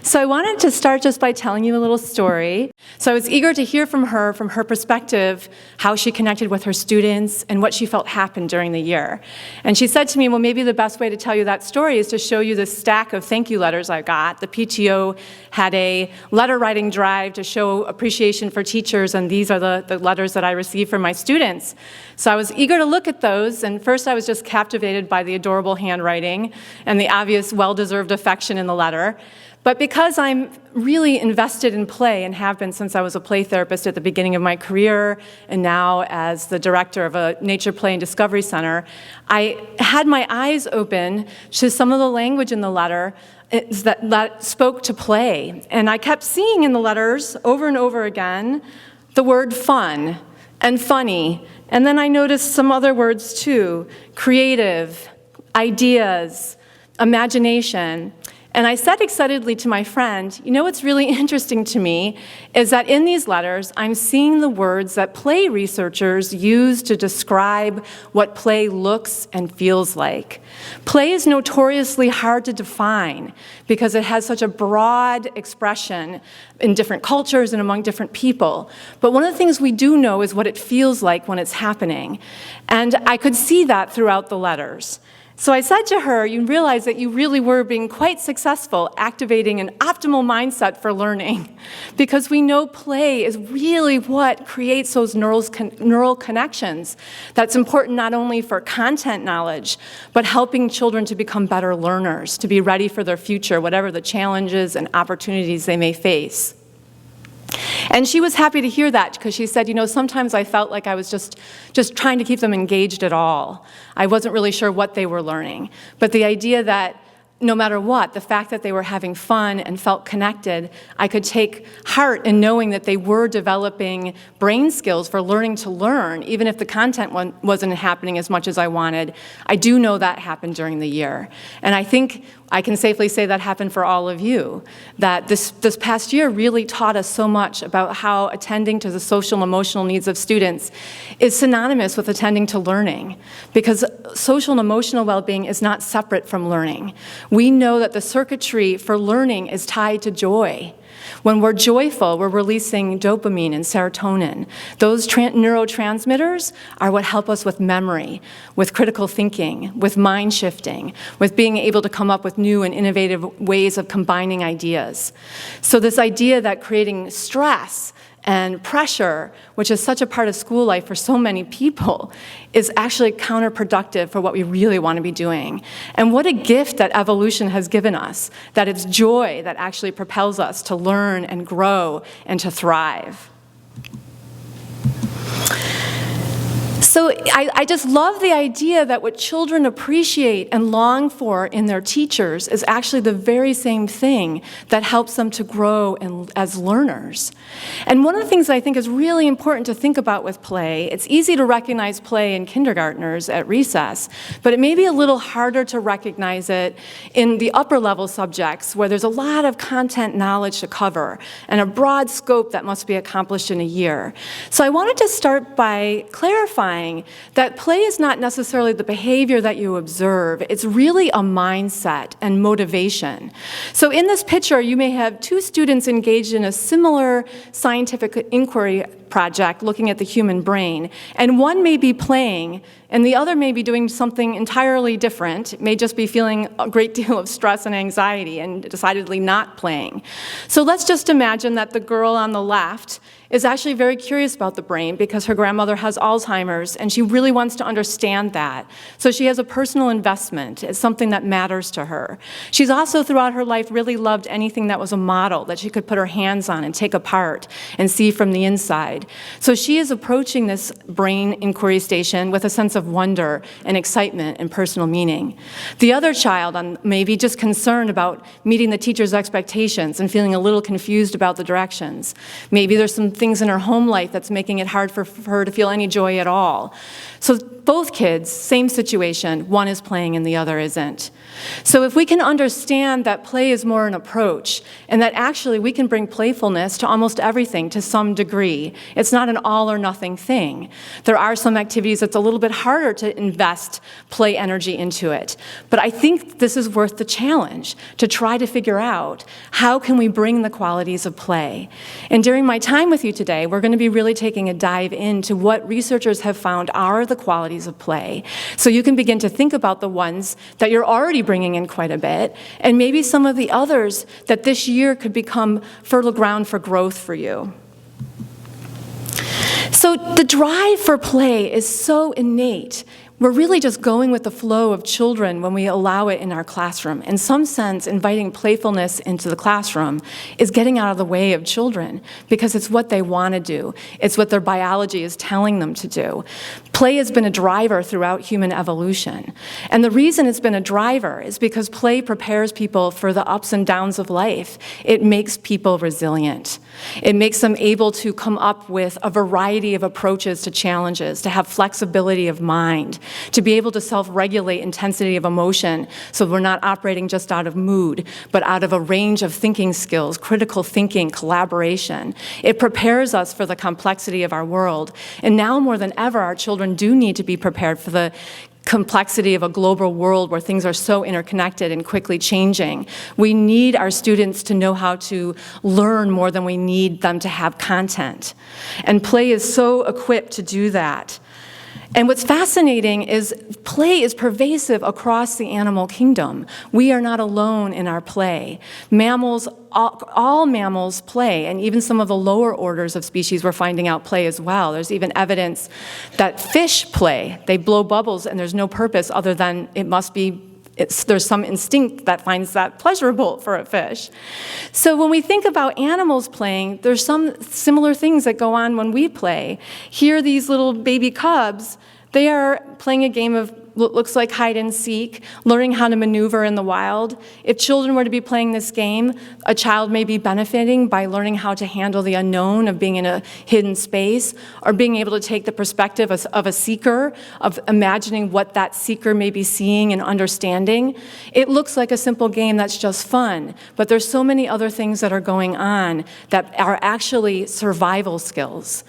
So I wanted to start just by telling you a little story. So I was eager to hear from her perspective, how she connected with her students and what she felt happened during the year. And she said to me, well, maybe the best way to tell you that story is to show you this stack of thank you letters I got. The PTO had a letter writing drive to show appreciation for teachers, and these are the letters that I received from my students. So I was eager to look at those, and first I was just captivated by the adorable handwriting and the obvious well-deserved affection in the letter. But because I'm really invested in play and have been since I was a play therapist at the beginning of my career and now as the director of a Nature Play and Discovery Center, I had my eyes open to some of the language in the letter that spoke to play. And I kept seeing in the letters over and over again the word fun and funny. And then I noticed some other words too: creative, ideas, imagination. And I said excitedly to my friend, you know what's really interesting to me is that in these letters, I'm seeing the words that play researchers use to describe what play looks and feels like. Play is notoriously hard to define because it has such a broad expression in different cultures and among different people. But one of the things we do know is what it feels like when it's happening. And I could see that throughout the letters. So I said to her, you realize that you really were being quite successful activating an optimal mindset for learning, because we know play is really what creates those neural connections that's important not only for content knowledge, but helping children to become better learners, to be ready for their future, whatever the challenges and opportunities they may face. And she was happy to hear that, because she said, you know, sometimes I felt like I was just trying to keep them engaged at all. I wasn't really sure what they were learning. But the idea that no matter what, the fact that they were having fun and felt connected, I could take heart in knowing that they were developing brain skills for learning to learn, even if the content wasn't happening as much as I wanted. I do know that happened during the year. And I think I can safely say that happened for all of you, that this past year really taught us so much about how attending to the social and emotional needs of students is synonymous with attending to learning, because social and emotional well-being is not separate from learning. We know that the circuitry for learning is tied to joy. When we're joyful, we're releasing dopamine and serotonin. Those neurotransmitters are what help us with memory, with critical thinking, with mind shifting, with being able to come up with new and innovative ways of combining ideas. So this idea that creating stress and pressure, which is such a part of school life for so many people, is actually counterproductive for what we really want to be doing. And what a gift that evolution has given us, that it's joy that actually propels us to learn and grow and to thrive. So I just love the idea that what children appreciate and long for in their teachers is actually the very same thing that helps them to grow as learners. And one of the things that I think is really important to think about with play, it's easy to recognize play in kindergartners at recess, but it may be a little harder to recognize it in the upper level subjects where there's a lot of content knowledge to cover and a broad scope that must be accomplished in a year. So I wanted to start by clarifying that play is not necessarily the behavior that you observe. It's really a mindset and motivation. So in this picture, you may have two students engaged in a similar scientific inquiry project looking at the human brain, and one may be playing and the other may be doing something entirely different. It may just be feeling a great deal of stress and anxiety and decidedly not playing. So let's just imagine that the girl on the left is actually very curious about the brain because her grandmother has Alzheimer's and she really wants to understand that. So she has a personal investment. It's something that matters to her. She's also throughout her life really loved anything that was a model that she could put her hands on and take apart and see from the inside. So she is approaching this brain inquiry station with a sense of wonder and excitement and personal meaning. The other child may be just concerned about meeting the teacher's expectations and feeling a little confused about the directions. Maybe there's some things in her home life that's making it hard for her to feel any joy at all. So both kids, same situation, one is playing and the other isn't. So if we can understand that play is more an approach, and that actually we can bring playfulness to almost everything to some degree. It's not an all or nothing thing. There are some activities that's a little bit harder to invest play energy into it. But I think this is worth the challenge, to try to figure out how can we bring the qualities of play. And during my time with you today, we're going to be really taking a dive into what researchers have found are the qualities of play. So you can begin to think about the ones that you're already bringing in quite a bit, and maybe some of the others that this year could become fertile ground for growth for you. So the drive for play is so innate. We're really just going with the flow of children when we allow it in our classroom. In some sense, inviting playfulness into the classroom is getting out of the way of children because it's what they want to do. It's what their biology is telling them to do. Play has been a driver throughout human evolution. And the reason it's been a driver is because play prepares people for the ups and downs of life. It makes people resilient. It makes them able to come up with a variety of approaches to challenges, to have flexibility of mind, to be able to self-regulate intensity of emotion so we're not operating just out of mood, but out of a range of thinking skills, critical thinking, collaboration. It prepares us for the complexity of our world. And now more than ever, our children do need to be prepared for the complexity of a global world where things are so interconnected and quickly changing. We need our students to know how to learn more than we need them to have content. And play is so equipped to do that. And what's fascinating is play is pervasive across the animal kingdom. We are not alone in our play. Mammals, all mammals play, and even some of the lower orders of species we're finding out play as well. There's even evidence that fish play. They blow bubbles and there's no purpose other than there's some instinct that finds that pleasurable for a fish. So when we think about animals playing, there's some similar things that go on when we play. Here, these little baby cubs, they are playing a game of what looks like hide and seek, learning how to maneuver in the wild. If children were to be playing this game, a child may be benefiting by learning how to handle the unknown of being in a hidden space, or being able to take the perspective of a seeker, of imagining what that seeker may be seeing and understanding. It looks like a simple game that's just fun, but there's so many other things that are going on that are actually survival skills.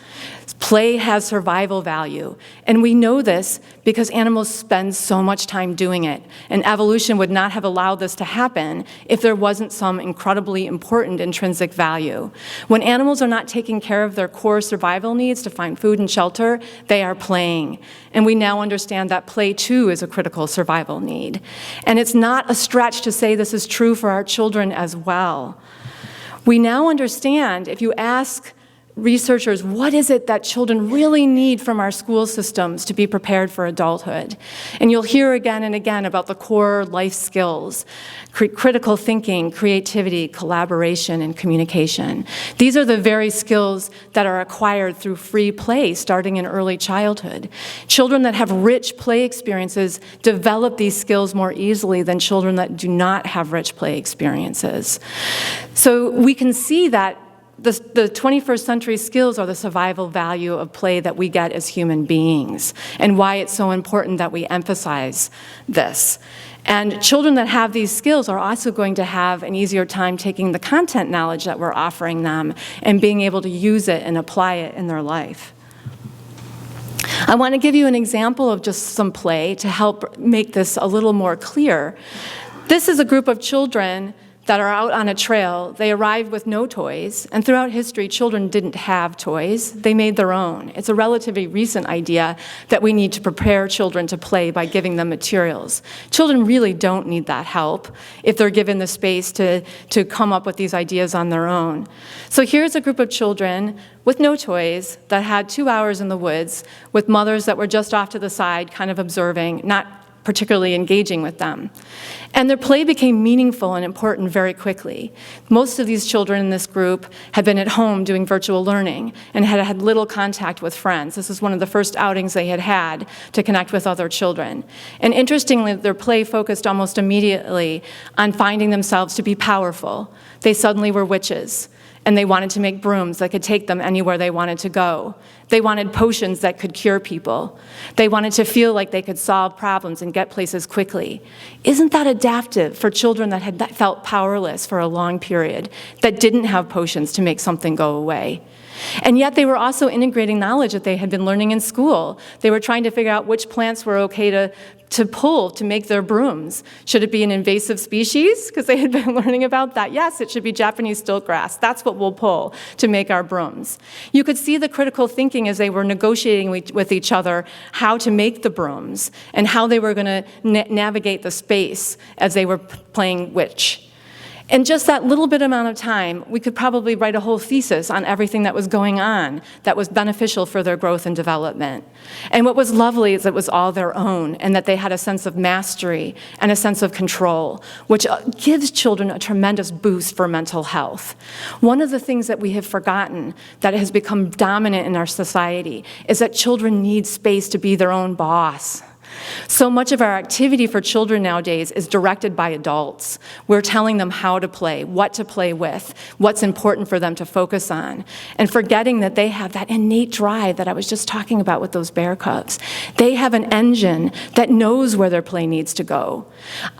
Play has survival value, and we know this because animals spend so much time doing it, and evolution would not have allowed this to happen if there wasn't some incredibly important intrinsic value. When animals are not taking care of their core survival needs to find food and shelter, they are playing, and we now understand that play too is a critical survival need. And it's not a stretch to say this is true for our children as well. We now understand, if you ask researchers, what is it that children really need from our school systems to be prepared for adulthood? And you'll hear again and again about the core life skills, critical thinking, creativity, collaboration, and communication. These are the very skills that are acquired through free play starting in early childhood. Children that have rich play experiences develop these skills more easily than children that do not have rich play experiences. So we can see that the 21st century skills are the survival value of play that we get as human beings, and why it's so important that we emphasize this. And children that have these skills are also going to have an easier time taking the content knowledge that we're offering them and being able to use it and apply it in their life. I want to give you an example of just some play to help make this a little more clear. This is a group of children that are out on a trail. They arrived with no toys, and throughout history, children didn't have toys. They made their own. It's a relatively recent idea that we need to prepare children to play by giving them materials. Children really don't need that help if they're given the space to come up with these ideas on their own. So here's a group of children with no toys that had 2 hours in the woods with mothers that were just off to the side, kind of observing, not particularly engaging with them. And their play became meaningful and important very quickly. Most of these children in this group had been at home doing virtual learning and had had little contact with friends. This is one of the first outings they had had to connect with other children. And interestingly, their play focused almost immediately on finding themselves to be powerful. They suddenly were witches. and they wanted to make brooms that could take them anywhere they wanted to go. They wanted potions that could cure people. They wanted to feel like they could solve problems and get places quickly. Isn't that adaptive for children that had felt powerless for a long period, that didn't have potions to make something go away? And yet they were also integrating knowledge that they had been learning in school. They were trying to figure out which plants were okay to pull to make their brooms. Should it be an invasive species? Because they had been learning about that. Yes, it should be Japanese stiltgrass. That's what we'll pull to make our brooms. You could see the critical thinking as they were negotiating with each other how to make the brooms and how they were going to navigate the space as they were playing witch. In just that little bit amount of time, we could probably write a whole thesis on everything that was going on that was beneficial for their growth and development. And what was lovely is it was all their own, and that they had a sense of mastery and a sense of control, which gives children a tremendous boost for mental health. One of the things that we have forgotten that has become dominant in our society is that children need space to be their own boss. So much of our activity for children nowadays is directed by adults. We're telling them how to play, what to play with, what's important for them to focus on, and forgetting that they have that innate drive that I was just talking about with those bear cubs. They have an engine that knows where their play needs to go.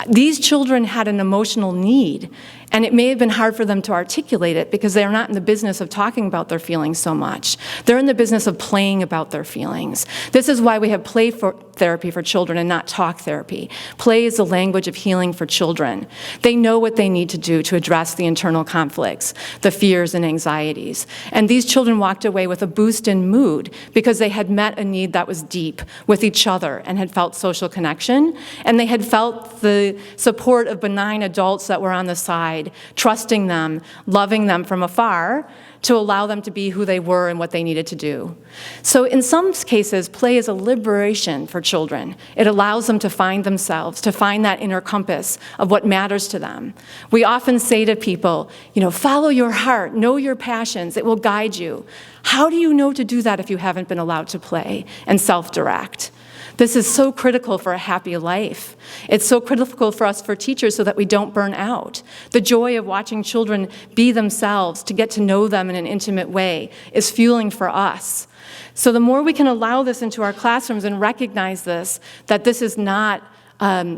These children had an emotional need, and it may have been hard for them to articulate it because they're not in the business of talking about their feelings so much. They're in the business of playing about their feelings. This is why we have play therapy for children and not talk therapy. Play is the language of healing for children. They know what they need to do to address the internal conflicts, the fears and anxieties. And these children walked away with a boost in mood because they had met a need that was deep with each other and had felt social connection, and they had felt the support of benign adults that were on the side, trusting them, loving them from afar, to allow them to be who they were and what they needed to do. So in some cases, play is a liberation for children. It allows them to find themselves, to find that inner compass of what matters to them. We often say to people, follow your heart, know your passions, it will guide you. How do you know to do that if you haven't been allowed to play and self-direct? This is so critical for a happy life. It's so critical for us, for teachers, so that we don't burn out. The joy of watching children be themselves, to get to know them in an intimate way, is fueling for us. So the more we can allow this into our classrooms and recognize this, that this is not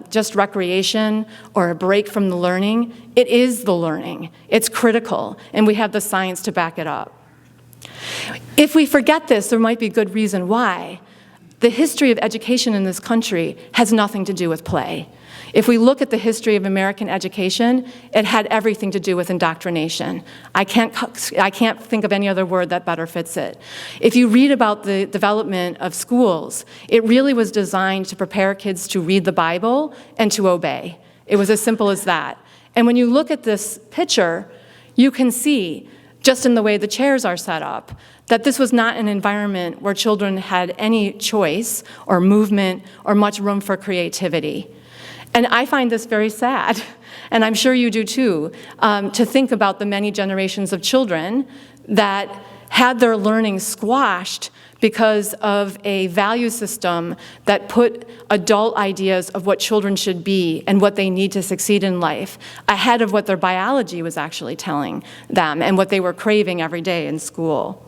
just recreation or a break from the learning, it is the learning. It's critical, and we have the science to back it up. If we forget this, there might be good reason why. The history of education in this country has nothing to do with play. If we look at the history of American education, it had everything to do with indoctrination. I can't think of any other word that better fits it. If you read about the development of schools, it really was designed to prepare kids to read the Bible and to obey. It was as simple as that. And when you look at this picture, you can see, just in the way the chairs are set up, that this was not an environment where children had any choice or movement or much room for creativity. And I find this very sad, and I'm sure you do too, to think about the many generations of children that had their learning squashed because of a value system that put adult ideas of what children should be and what they need to succeed in life ahead of what their biology was actually telling them and what they were craving every day in school.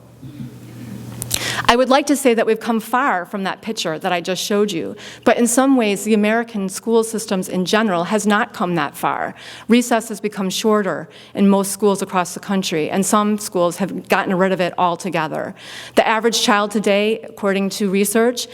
I would like to say that we've come far from that picture that I just showed you, but in some ways, the American school systems in general has not come that far. Recess has become shorter in most schools across the country, and some schools have gotten rid of it altogether. The average child today, according to research,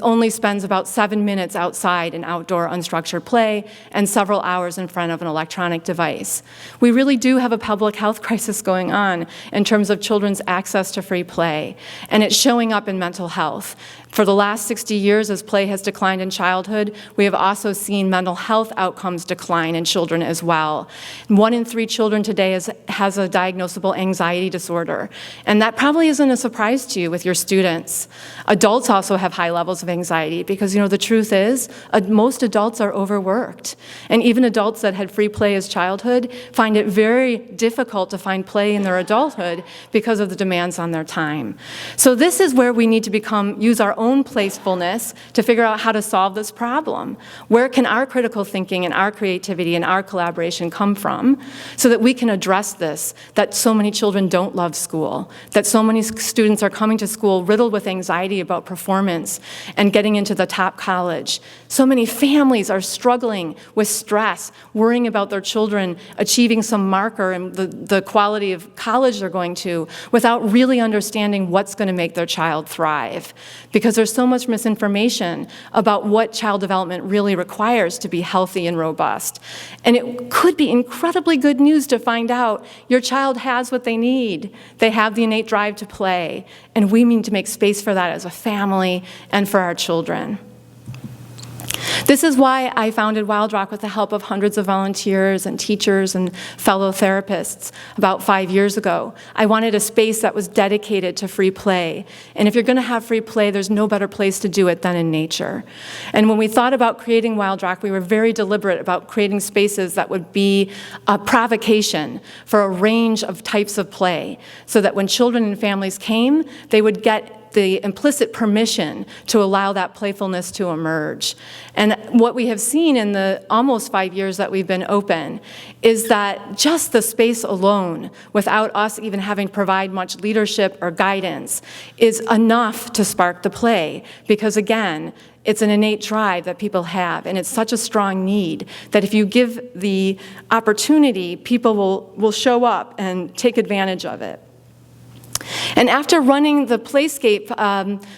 only spends about 7 minutes outside in outdoor unstructured play and several hours in front of an electronic device. We really do have a public health crisis going on in terms of children's access to free play, and it's showing up in mental health. For the last 60 years, as play has declined in childhood, we have also seen mental health outcomes decline in children as well. 1 in 3 children today has a diagnosable anxiety disorder, and that probably isn't a surprise to you with your students. Adults also have high levels of anxiety because, the truth is, most adults are overworked, and even adults that had free play as childhood find it very difficult to find play in their adulthood because of the demands on their time. So this is where we need to use our own own playfulness to figure out how to solve this problem. Where can our critical thinking and our creativity and our collaboration come from so that we can address this, that so many children don't love school, that so many students are coming to school riddled with anxiety about performance and getting into the top college. So many families are struggling with stress, worrying about their children achieving some marker and the quality of college they're going to without really understanding what's going to make their child thrive. Because there's so much misinformation about what child development really requires to be healthy and robust. And it could be incredibly good news to find out your child has what they need. They have the innate drive to play, and we need to make space for that as a family and for our children. This is why I founded Wild Rock with the help of hundreds of volunteers and teachers and fellow therapists about 5 years ago. I wanted a space that was dedicated to free play. And if you're going to have free play, there's no better place to do it than in nature. And when we thought about creating Wild Rock, we were very deliberate about creating spaces that would be a provocation for a range of types of play, so that when children and families came, they would get the implicit permission to allow that playfulness to emerge. And what we have seen in the almost 5 years that we've been open is that just the space alone, without us even having to provide much leadership or guidance, is enough to spark the play. Because again, it's an innate drive that people have, and it's such a strong need that if you give the opportunity, people will show up and take advantage of it. And after running the Playscape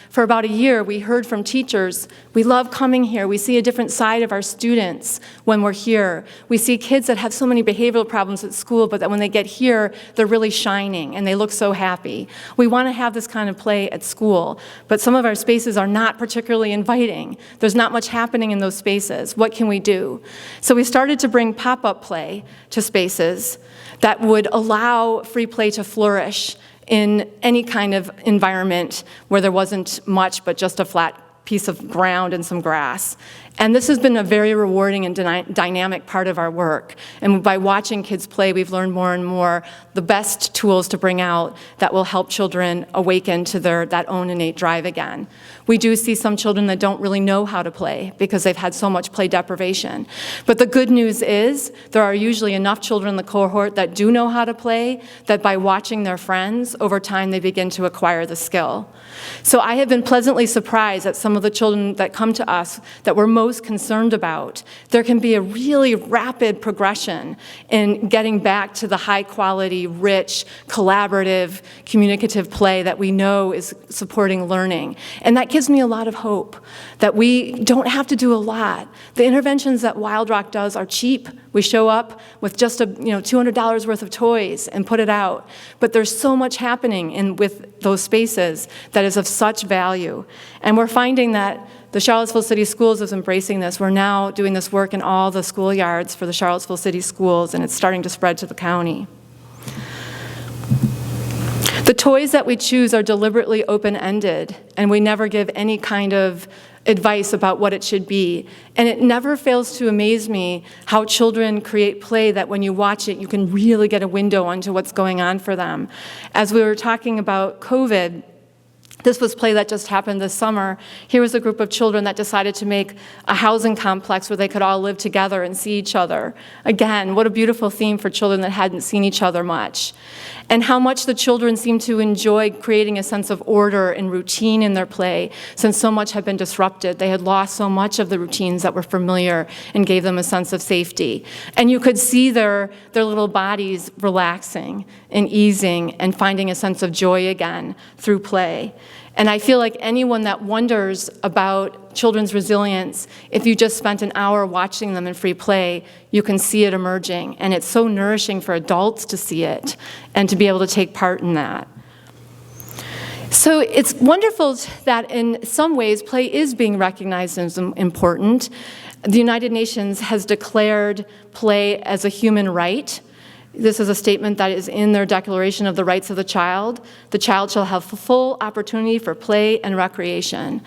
for about a year, we heard from teachers, we love coming here. We see a different side of our students when we're here. We see kids that have so many behavioral problems at school, but that when they get here, they're really shining and they look so happy. We want to have this kind of play at school, but some of our spaces are not particularly inviting. There's not much happening in those spaces. What can we do? So we started to bring pop-up play to spaces that would allow free play to flourish in any kind of environment where there wasn't much but just a flat piece of ground and some grass. And this has been a very rewarding and dynamic part of our work. And by watching kids play, we've learned more and more the best tools to bring out that will help children awaken to that own innate drive again. We do see some children that don't really know how to play because they've had so much play deprivation. But the good news is there are usually enough children in the cohort that do know how to play that by watching their friends, over time they begin to acquire the skill. So I have been pleasantly surprised at some of the children that come to us that we're most concerned about. There can be a really rapid progression in getting back to the high quality, rich, collaborative, communicative play that we know is supporting learning. And that gives me a lot of hope that we don't have to do a lot. The interventions that Wild Rock does are cheap. We show up with just $200 worth of toys and put it out. But there's so much happening with those spaces that is of such value. And we're finding that the Charlottesville City Schools is embracing this. We're now doing this work in all the schoolyards for the Charlottesville City Schools, and it's starting to spread to the county. The toys that we choose are deliberately open-ended, and we never give any kind of advice about what it should be. And it never fails to amaze me how children create play that when you watch it, you can really get a window onto what's going on for them. As we were talking about COVID, this was play that just happened this summer. Here was a group of children that decided to make a housing complex where they could all live together and see each other. Again, what a beautiful theme for children that hadn't seen each other much. And how much the children seem to enjoy creating a sense of order and routine in their play, since so much had been disrupted. They had lost so much of the routines that were familiar and gave them a sense of safety. And you could see their little bodies relaxing and easing and finding a sense of joy again through play. And I feel like anyone that wonders about children's resilience, if you just spent an hour watching them in free play, you can see it emerging. And it's so nourishing for adults to see it and to be able to take part in that. So it's wonderful that in some ways play is being recognized as important. The United Nations has declared play as a human right. This is a statement that is in their Declaration of the Rights of the Child. The child shall have full opportunity for play and recreation.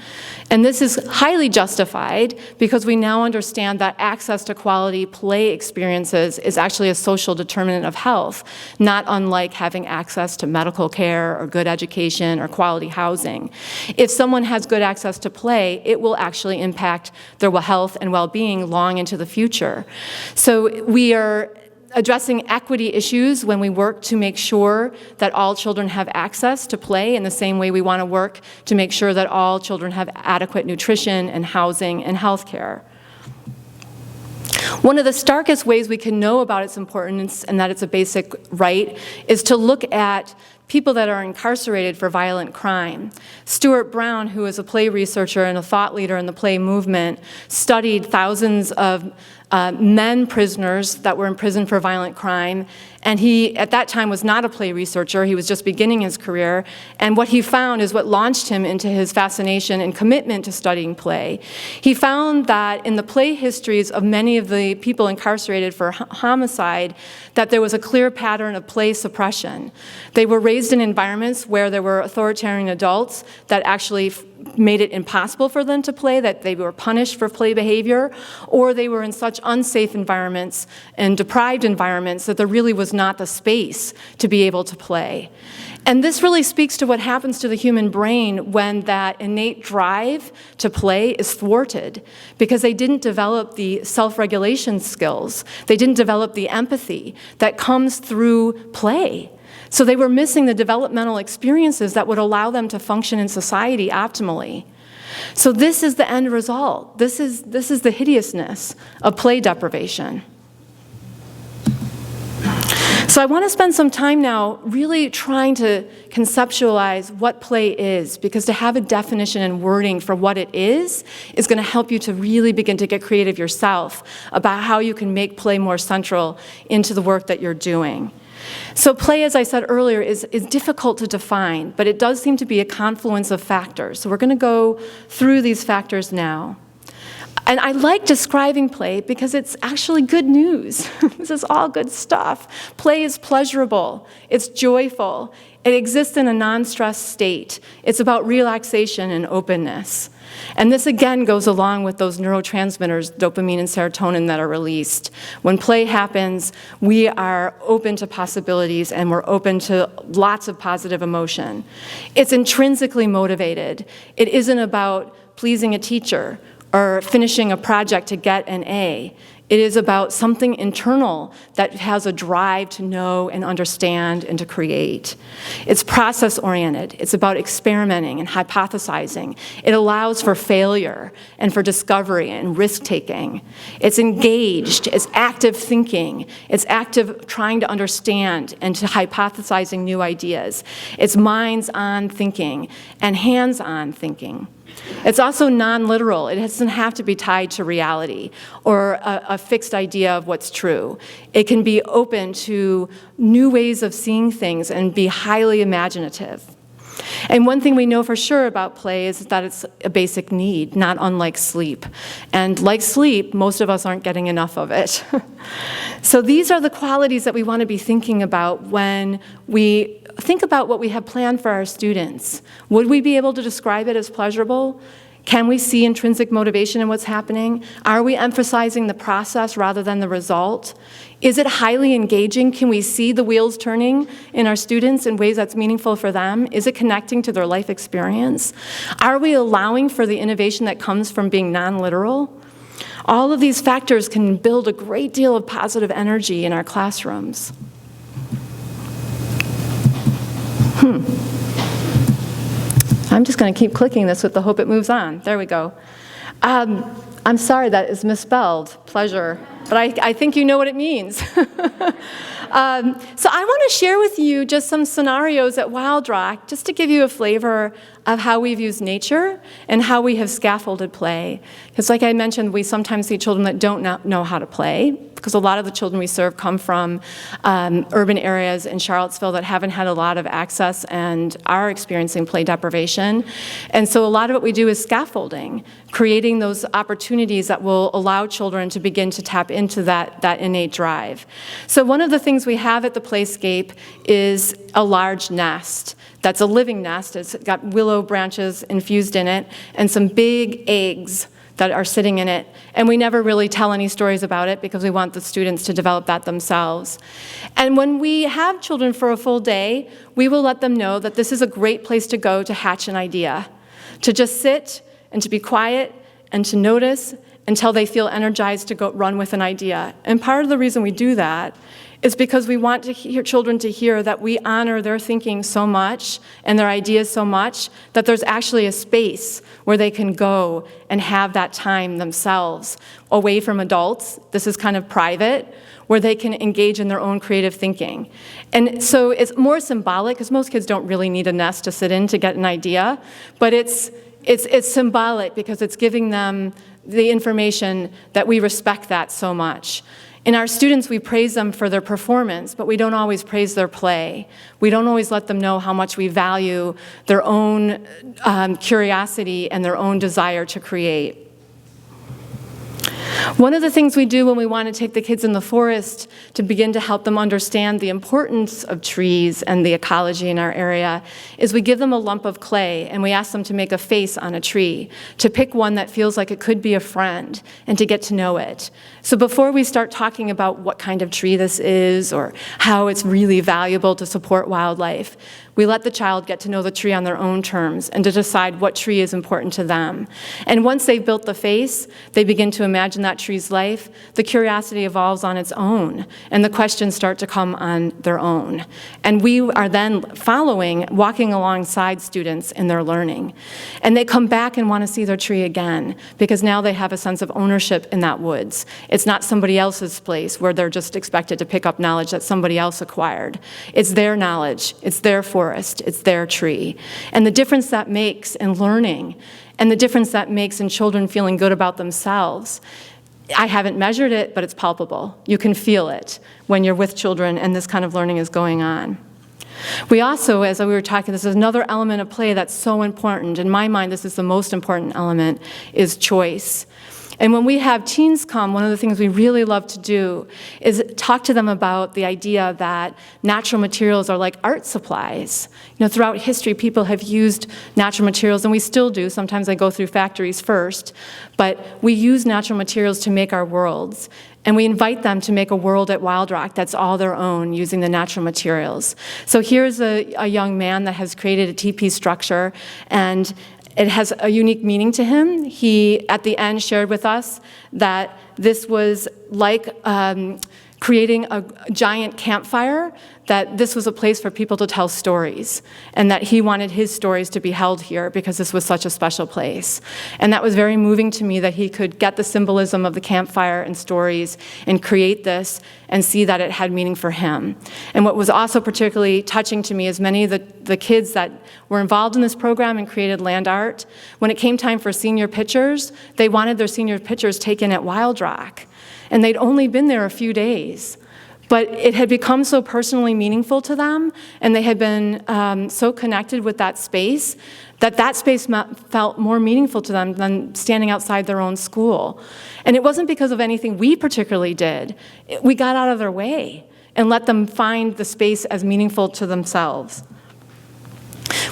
And this is highly justified because we now understand that access to quality play experiences is actually a social determinant of health, not unlike having access to medical care or good education or quality housing. If someone has good access to play, it will actually impact their health and well-being long into the future. So we are addressing equity issues when we work to make sure that all children have access to play in the same way we want to work to make sure that all children have adequate nutrition and housing and health care. One of the starkest ways we can know about its importance and that it's a basic right is to look at people that are incarcerated for violent crime. Steward Brown, who is a play researcher and a thought leader in the play movement, studied thousands of men prisoners that were in prison for violent crime, and he, at that time, was not a play researcher. He was just beginning his career, and what he found is what launched him into his fascination and commitment to studying play. He found that in the play histories of many of the people incarcerated for homicide, that there was a clear pattern of play suppression. They were raised in environments where there were authoritarian adults that actually made it impossible for them to play, that they were punished for play behavior, or they were in such unsafe environments and deprived environments that there really was not the space to be able to play. And this really speaks to what happens to the human brain when that innate drive to play is thwarted, because they didn't develop the self-regulation skills, they didn't develop the empathy that comes through play. So they were missing the developmental experiences that would allow them to function in society optimally. So this is the end result. This is the hideousness of play deprivation. So I want to spend some time now really trying to conceptualize what play is, because to have a definition and wording for what it is going to help you to really begin to get creative yourself about how you can make play more central into the work that you're doing. So play, as I said earlier, is difficult to define, but it does seem to be a confluence of factors. So we're going to go through these factors now. And I like describing play because it's actually good news. This is all good stuff. Play is pleasurable. It's joyful. It exists in a non-stress state. It's about relaxation and openness. And this again goes along with those neurotransmitters, dopamine and serotonin, that are released. When play happens, we are open to possibilities and we're open to lots of positive emotion. It's intrinsically motivated. It isn't about pleasing a teacher or finishing a project to get an A. It is about something internal that has a drive to know and understand and to create. It's process-oriented. It's about experimenting and hypothesizing. It allows for failure and for discovery and risk-taking. It's engaged. It's active thinking. It's active trying to understand and to hypothesizing new ideas. It's minds-on thinking and hands-on thinking. It's also non-literal. It doesn't have to be tied to reality or a fixed idea of what's true. It can be open to new ways of seeing things and be highly imaginative. And one thing we know for sure about play is that it's a basic need, not unlike sleep. And like sleep, most of us aren't getting enough of it. So these are the qualities that we want to be thinking about when we think about what we have planned for our students. Would we be able to describe it as pleasurable? Can we see intrinsic motivation in what's happening? Are we emphasizing the process rather than the result? Is it highly engaging? Can we see the wheels turning in our students in ways that's meaningful for them? Is it connecting to their life experience? Are we allowing for the innovation that comes from being non-literal? All of these factors can build a great deal of positive energy in our classrooms. I'm just going to keep clicking this with the hope it moves on. There we go. I'm sorry that is misspelled, pleasure, but I think you know what it means. So I want to share with you just some scenarios at Wild Rock, just to give you a flavor of how we've used nature and how we have scaffolded play. Because like I mentioned, we sometimes see children that don't know how to play, because a lot of the children we serve come from urban areas in Charlottesville that haven't had a lot of access and are experiencing play deprivation. And so a lot of what we do is scaffolding, creating those opportunities that will allow children to begin to tap into that innate drive. So one of the things things we have at the Playscape is a large nest. That's a living nest. It's got willow branches infused in it and some big eggs that are sitting in it. And we never really tell any stories about it because we want the students to develop that themselves. And when we have children for a full day, we will let them know that this is a great place to go to hatch an idea, to just sit and to be quiet and to notice until they feel energized to go run with an idea. And part of the reason we do that is because we want children to hear that we honor their thinking so much and their ideas so much that there's actually a space where they can go and have that time themselves, away from adults. This is kind of private, where they can engage in their own creative thinking. And so it's more symbolic, because most kids don't really need a nest to sit in to get an idea, but it's symbolic because it's giving them the information that we respect that so much. In our students, we praise them for their performance, but we don't always praise their play. We don't always let them know how much we value their own curiosity and their own desire to create. One of the things we do when we want to take the kids in the forest to begin to help them understand the importance of trees and the ecology in our area is we give them a lump of clay and we ask them to make a face on a tree, to pick one that feels like it could be a friend and to get to know it. So before we start talking about what kind of tree this is or how it's really valuable to support wildlife, we let the child get to know the tree on their own terms and to decide what tree is important to them. And once they've built the face, they begin to imagine that tree's life, the curiosity evolves on its own, and the questions start to come on their own. And we are then walking alongside students in their learning. And they come back and want to see their tree again, because now they have a sense of ownership in that woods. It's not somebody else's place where they're just expected to pick up knowledge that somebody else acquired. It's their knowledge, it's their forest, it's their tree. And the difference that makes in learning, and the difference that makes in children feeling good about themselves, I haven't measured it, but it's palpable. You can feel it when you're with children and this kind of learning is going on. We also, as we were talking, this is another element of play that's so important. In my mind, this is the most important element, is choice. And when we have teens come, one of the things we really love to do is talk to them about the idea that natural materials are like art supplies. You know, throughout history, people have used natural materials, and we still do. Sometimes they go through factories first, but we use natural materials to make our worlds. And we invite them to make a world at Wild Rock that's all their own, using the natural materials. So here's a young man that has created a teepee structure, and it has a unique meaning to him. He, at the end, shared with us that this was like creating a giant campfire, that this was a place for people to tell stories, and that he wanted his stories to be held here because this was such a special place. And that was very moving to me, that he could get the symbolism of the campfire and stories and create this and see that it had meaning for him. And what was also particularly touching to me is many of the kids that were involved in this program and created land art, when it came time for senior pictures, they wanted their senior pictures taken at Wild Rock. And they'd only been there a few days. But it had become so personally meaningful to them, and they had been so connected with that space, that space felt more meaningful to them than standing outside their own school. And it wasn't because of anything we particularly did. We got out of their way and let them find the space as meaningful to themselves.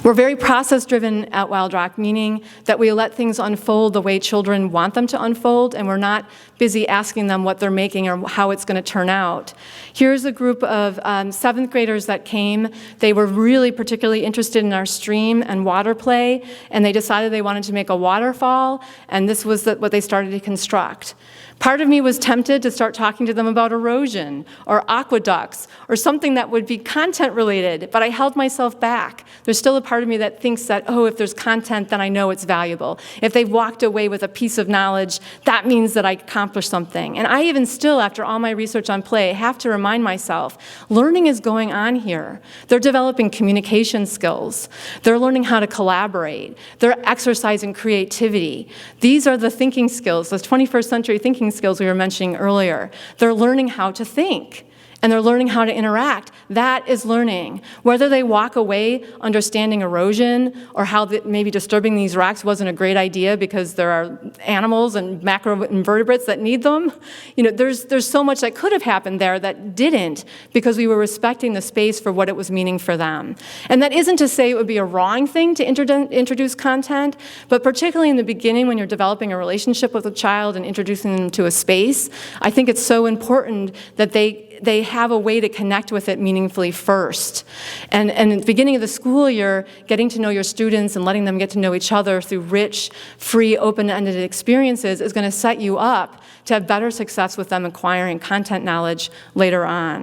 We're very process-driven at Wild Rock, meaning that we let things unfold the way children want them to unfold, and we're not busy asking them what they're making or how it's going to turn out. Here's a group of 7th graders that came. They were really particularly interested in our stream and water play, and they decided they wanted to make a waterfall, and this was what they started to construct. Part of me was tempted to start talking to them about erosion or aqueducts or something that would be content related, but I held myself back. There's still a part of me that thinks that, oh, if there's content, then I know it's valuable. If they've walked away with a piece of knowledge, that means that I accomplished something. And I even still, after all my research on play, have to remind myself, learning is going on here. They're developing communication skills. They're learning how to collaborate. They're exercising creativity. These are the thinking skills, those 21st century thinking skills we were mentioning earlier. They're learning how to think. and they're learning how to interact. That is learning. Whether they walk away understanding erosion or how maybe disturbing these rocks wasn't a great idea because there are animals and macroinvertebrates that need them. There's so much that could have happened there that didn't because we were respecting the space for what it was meaning for them. And that isn't to say it would be a wrong thing to introduce content, but particularly in the beginning when you're developing a relationship with a child and introducing them to a space, I think it's so important that they have a way to connect with it meaningfully first. And at the beginning of the school year, getting to know your students and letting them get to know each other through rich, free, open-ended experiences is going to set you up to have better success with them acquiring content knowledge later on.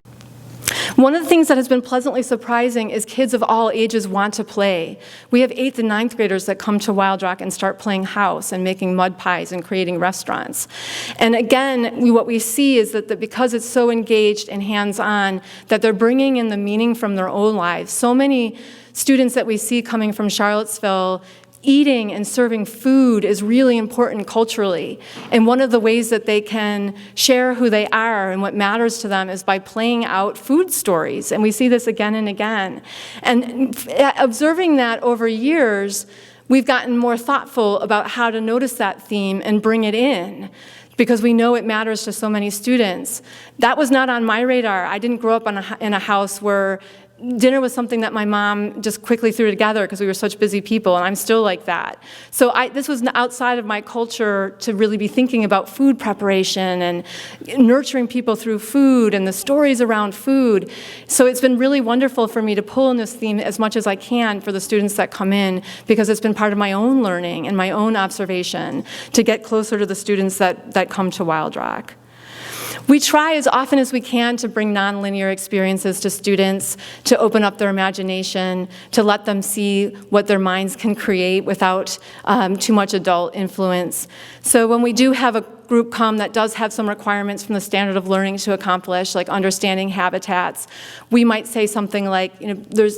One of the things that has been pleasantly surprising is kids of all ages want to play. We have 8th and 9th graders that come to Wild Rock and start playing house and making mud pies and creating restaurants. And again, what we see is that because it's so engaged and hands-on, that they're bringing in the meaning from their own lives. So many students that we see coming from Charlottesville, eating and serving food is really important culturally. And one of the ways that they can share who they are and what matters to them is by playing out food stories. And we see this again and again. And observing that over years, we've gotten more thoughtful about how to notice that theme and bring it in, because we know it matters to so many students. That was not on my radar. I didn't grow up in a house where dinner was something that my mom just quickly threw together because we were such busy people, and I'm still like that. So this was outside of my culture to really be thinking about food preparation and nurturing people through food and the stories around food. So it's been really wonderful for me to pull in this theme as much as I can for the students that come in, because it's been part of my own learning and my own observation to get closer to the students that come to Wild Rock. We try as often as we can to bring nonlinear experiences to students, to open up their imagination, to let them see what their minds can create without too much adult influence. So when we do have a group come that does have some requirements from the standard of learning to accomplish, like understanding habitats, we might say something like,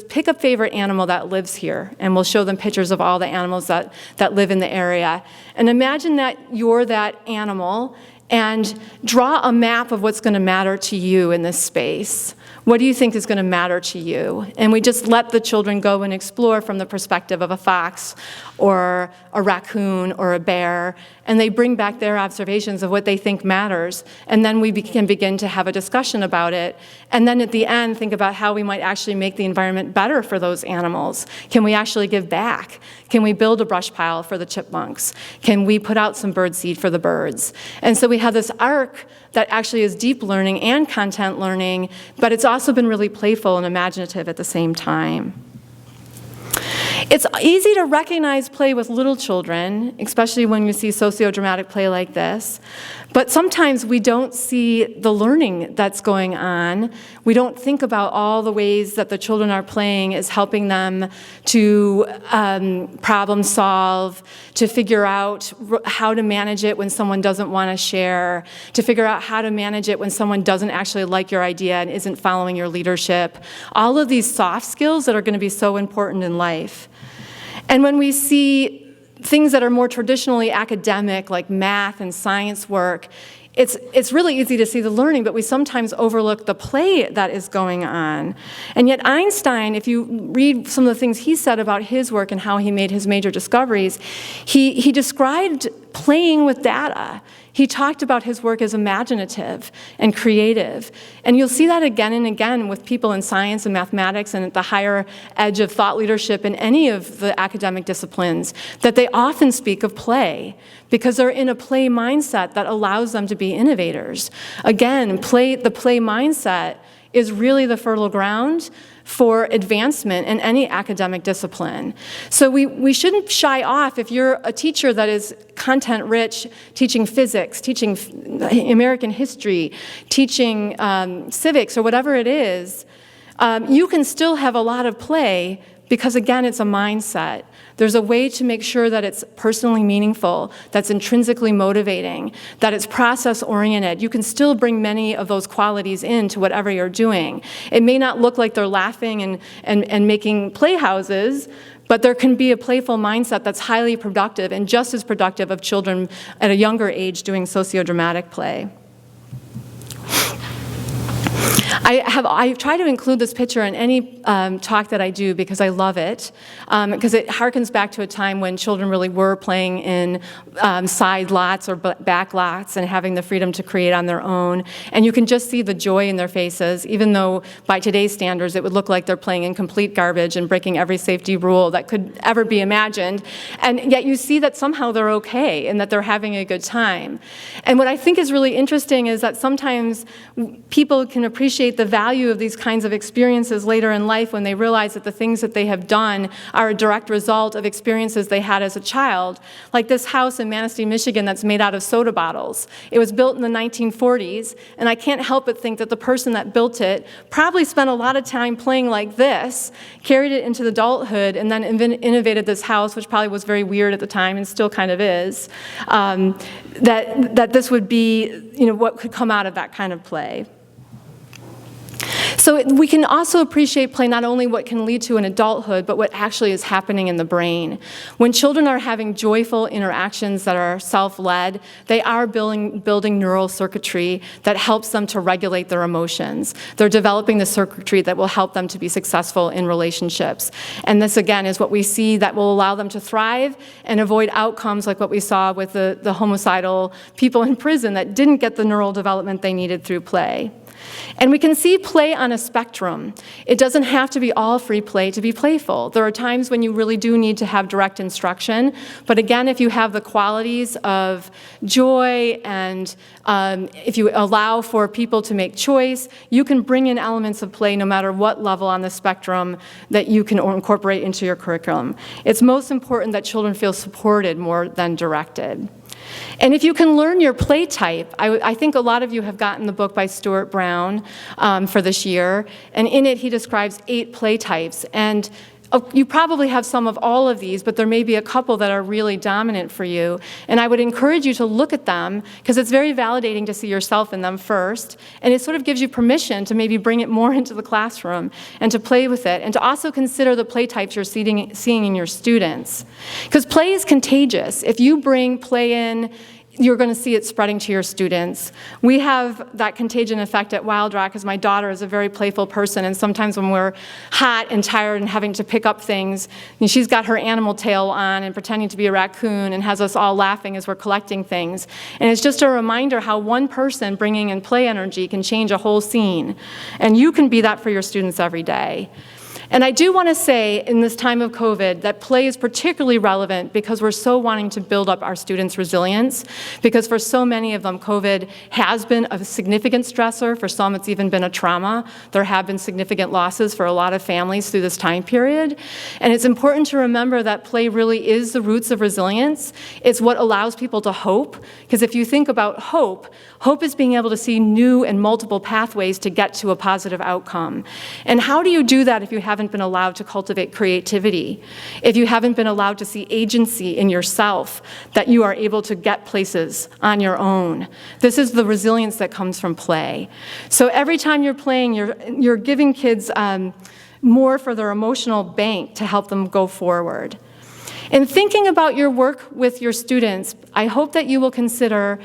pick a favorite animal that lives here, and we'll show them pictures of all the animals that live in the area. And imagine that you're that animal, and draw a map of what's going to matter to you in this space. What do you think is going to matter to you? And we just let the children go and explore from the perspective of a fox or a raccoon or a bear, and they bring back their observations of what they think matters, and then we can begin to have a discussion about it. And then at the end, think about how we might actually make the environment better for those animals. Can we actually give back? Can we build a brush pile for the chipmunks? Can we put out some bird seed for the birds? And so we have this arc that actually is deep learning and content learning, but it's also been really playful and imaginative at the same time. It's easy to recognize play with little children, especially when you see sociodramatic play like this. But sometimes we don't see the learning that's going on. We don't think about all the ways that the children are playing is helping them to problem solve, to figure out how to manage it when someone doesn't want to share, to figure out how to manage it when someone doesn't actually like your idea and isn't following your leadership. All of these soft skills that are going to be so important in life. And when we see things that are more traditionally academic, like math and science work, it's really easy to see the learning, but we sometimes overlook the play that is going on. And yet Einstein, if you read some of the things he said about his work and how he made his major discoveries, he described playing with data. He talked about his work as imaginative and creative. And you'll see that again and again with people in science and mathematics and at the higher edge of thought leadership in any of the academic disciplines, that they often speak of play because they're in a play mindset that allows them to be innovators. Again, the play mindset is really the fertile ground for advancement in any academic discipline. So we shouldn't shy off if you're a teacher that is content-rich, teaching physics, teaching American history, teaching civics, or whatever it is, you can still have a lot of play because, again, it's a mindset. There's a way to make sure that it's personally meaningful, that's intrinsically motivating, that it's process-oriented. You can still bring many of those qualities into whatever you're doing. It may not look like they're laughing and making playhouses, but there can be a playful mindset that's highly productive and just as productive of children at a younger age doing sociodramatic play. I try to include this picture in any talk that I do because I love it, because it harkens back to a time when children really were playing in side lots or back lots and having the freedom to create on their own. And you can just see the joy in their faces, even though by today's standards it would look like they're playing in complete garbage and breaking every safety rule that could ever be imagined. And yet you see that somehow they're okay and that they're having a good time. And what I think is really interesting is that sometimes people can appreciate the value of these kinds of experiences later in life when they realize that the things that they have done are a direct result of experiences they had as a child. Like this house in Manistee, Michigan that's made out of soda bottles. It was built in the 1940s, and I can't help but think that the person that built it probably spent a lot of time playing like this, carried it into adulthood, and then innovated this house, which probably was very weird at the time and still kind of is, that this would be, what could come out of that kind of play. So we can also appreciate play not only what can lead to an adulthood, but what actually is happening in the brain. When children are having joyful interactions that are self-led, they are building neural circuitry that helps them to regulate their emotions. They're developing the circuitry that will help them to be successful in relationships. And this, again, is what we see that will allow them to thrive and avoid outcomes like what we saw with the homicidal people in prison that didn't get the neural development they needed through play. And we can see play on a spectrum. It doesn't have to be all free play to be playful. There are times when you really do need to have direct instruction, but again, if you have the qualities of joy and if you allow for people to make choice, you can bring in elements of play no matter what level on the spectrum that you can incorporate into your curriculum. It's most important that children feel supported more than directed. And if you can learn your play type, I think a lot of you have gotten the book by Steward for this year, and in it he describes 8 play types. And you probably have some of all of these, but there may be a couple that are really dominant for you. And I would encourage you to look at them, because it's very validating to see yourself in them first. And it sort of gives you permission to maybe bring it more into the classroom and to play with it, and to also consider the play types you're seeing in your students. Because play is contagious. If you bring play in, you're going to see it spreading to your students. We have that contagion effect at Wild Rock, because my daughter is a very playful person, and sometimes when we're hot and tired and having to pick up things, she's got her animal tail on and pretending to be a raccoon and has us all laughing as we're collecting things. And it's just a reminder how one person bringing in play energy can change a whole scene. And you can be that for your students every day. And I do want to say, in this time of COVID, that play is particularly relevant because we're so wanting to build up our students' resilience, because for so many of them, COVID has been a significant stressor. For some, it's even been a trauma. There have been significant losses for a lot of families through this time period. And it's important to remember that play really is the roots of resilience. It's what allows people to hope, because if you think about hope, hope is being able to see new and multiple pathways to get to a positive outcome. And how do you do that if you haven't been allowed to cultivate creativity, if you haven't been allowed to see agency in yourself, that you are able to get places on your own? This is the resilience that comes from play. So every time you're playing, you're giving kids more for their emotional bank to help them go forward. In thinking about your work with your students, I hope that you will consider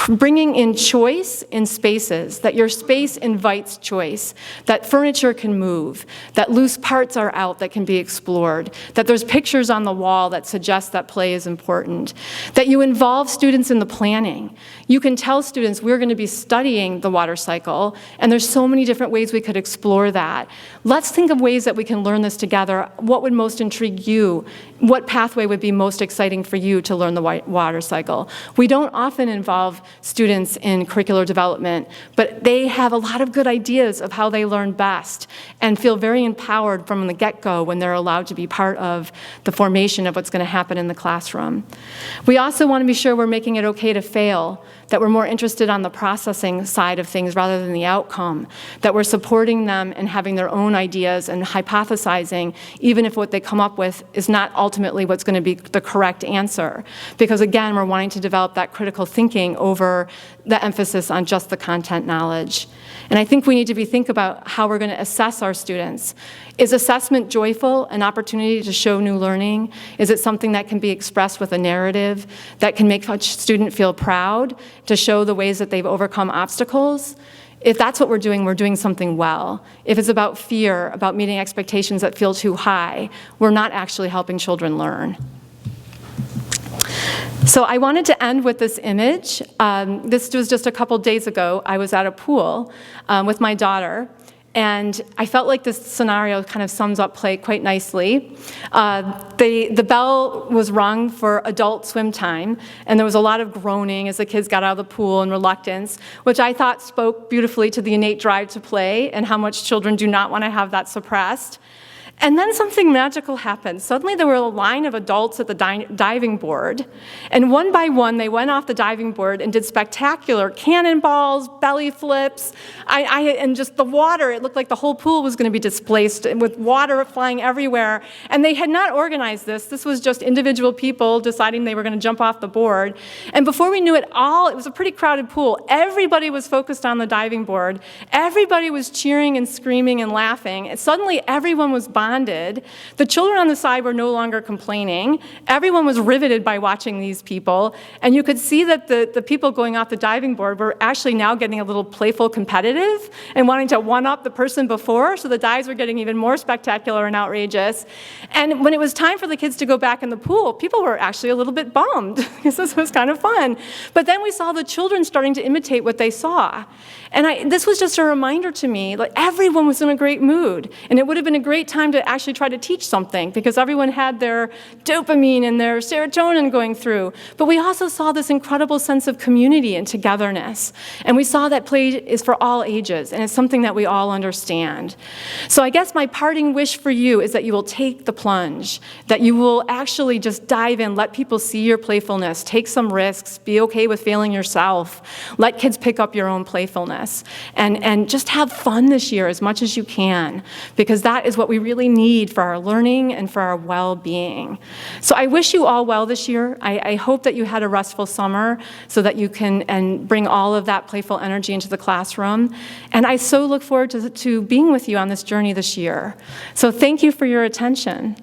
bringing in choice in spaces, that your space invites choice, that furniture can move, that loose parts are out that can be explored, that there's pictures on the wall that suggest that play is important, that you involve students in the planning. You can tell students, we're going to be studying the water cycle, and there's so many different ways we could explore that. Let's think of ways that we can learn this together. What would most intrigue you? What pathway would be most exciting for you to learn the water cycle? We don't often involve students in curricular development, but they have a lot of good ideas of how they learn best and feel very empowered from the get-go when they're allowed to be part of the formation of what's going to happen in the classroom. We also want to be sure we're making it okay to fail, that we're more interested on the processing side of things rather than the outcome, that we're supporting them and having their own ideas and hypothesizing, even if what they come up with is not ultimately what's going to be the correct answer. Because again, we're wanting to develop that critical thinking over the emphasis on just the content knowledge. And I think we need to think about how we're going to assess our students. Is assessment joyful, an opportunity to show new learning? Is it something that can be expressed with a narrative that can make a student feel proud, to show the ways that they've overcome obstacles? if that's what we're doing something well. If it's about fear, about meeting expectations that feel too high, we're not actually helping children learn. So I wanted to end with this image. This was just a couple days ago. I was at a pool with my daughter, and I felt like this scenario kind of sums up play quite nicely. The bell was rung for adult swim time, and there was a lot of groaning as the kids got out of the pool and reluctance, which I thought spoke beautifully to the innate drive to play and how much children do not want to have that suppressed. And then something magical happened. Suddenly there were a line of adults at the diving board, and one by one they went off the diving board and did spectacular cannonballs, belly flips, and just the water, it looked like the whole pool was going to be displaced with water flying everywhere. And they had not organized this. This was just individual people deciding they were going to jump off the board. And before we knew it all, it was a pretty crowded pool. Everybody was focused on the diving board. Everybody was cheering and screaming and laughing. And suddenly everyone was bonded. The children on the side were no longer complaining. Everyone was riveted by watching these people. And you could see that the people going off the diving board were actually now getting a little playful competitive and wanting to one-up the person before, so the dives were getting even more spectacular and outrageous. And when it was time for the kids to go back in the pool, people were actually a little bit bummed because this was kind of fun. But then we saw the children starting to imitate what they saw. And this was just a reminder to me, like everyone was in a great mood. And it would have been a great time to actually try to teach something because everyone had their dopamine and their serotonin going through. But we also saw this incredible sense of community and togetherness. And we saw that play is for all ages, and it's something that we all understand. So I guess my parting wish for you is that you will take the plunge, that you will actually just dive in, let people see your playfulness, take some risks, be okay with failing yourself, let kids pick up your own playfulness. And just have fun this year as much as you can, because that is what we really need for our learning and for our well-being. So I wish you all well this year. I hope that you had a restful summer so that you can bring all of that playful energy into the classroom. And I so look forward to being with you on this journey this year. So thank you for your attention.